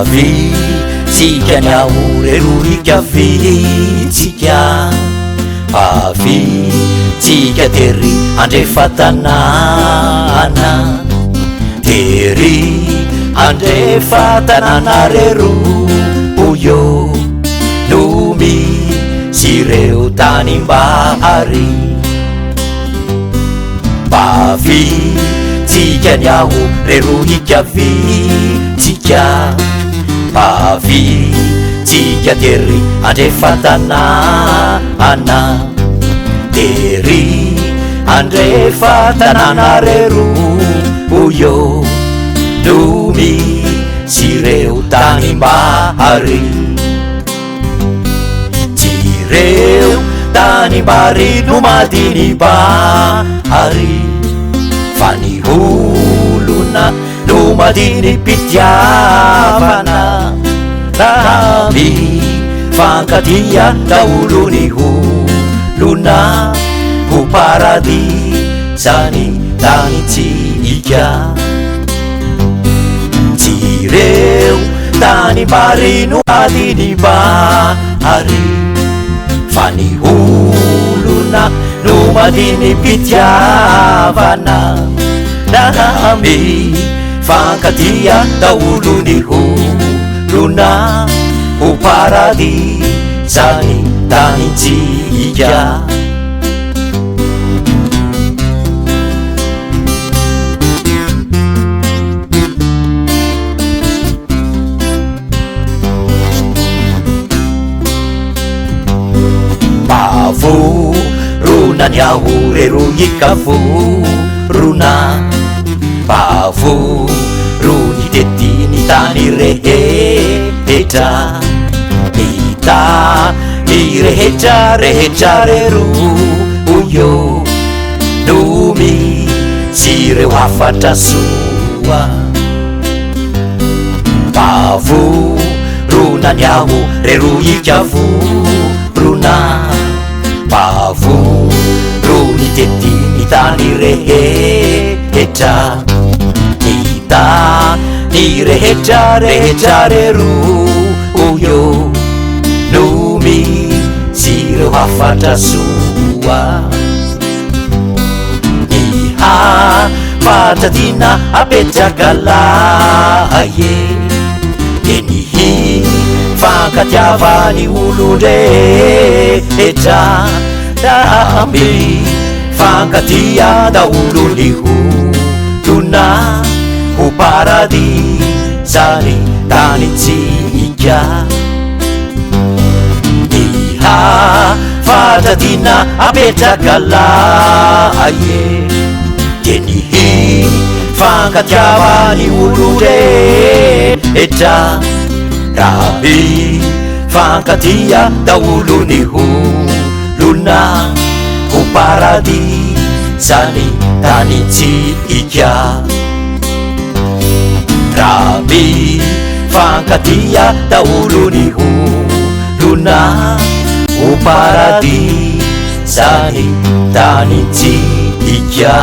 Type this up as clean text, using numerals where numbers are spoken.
Pavy tsika niahorerohika vitsika Pavy tsika tery andrefatanana tery andrefatanana rero oyo no misy ireo tanimbahary Pavy tsika niahorerohika vitsika Pavy tsika tery andrefatanana tery andrefatanana rero oyo no misy ireo tanimbahary ireo tanimbahary no madinibahary fa ny olona no madiny pitiavana raha mifankatia daholo ny olona ho paradisany tanitsika tsy ireo tanimbahary no madinibahary fa ny olona no madiny pitiavana raha mifankatia daholo ny olona ho paradisany tanitsika Pavorona niahorerohika vorona pavorony tetiny tany rehetra hitany rehetra rero oyo no misy ireo hafatra soa pavorona niahorerohika vorona pavorony tetiny tany rehetra hitany rehetra rero oyo no misy ireo hafatra soa ny hafatra tina apetraka laye ny hifankatiavany olon-drehetra raha mifankatia daholo ny olona ho paradisany tanitsika ny hafatra tina apetraka laye de ny hifankatiavany olon-drehetra raha mifankatia daholo ny olona ho paradisany tanitsika raha mifankatia daholo ny olona ho paradisany tanitsika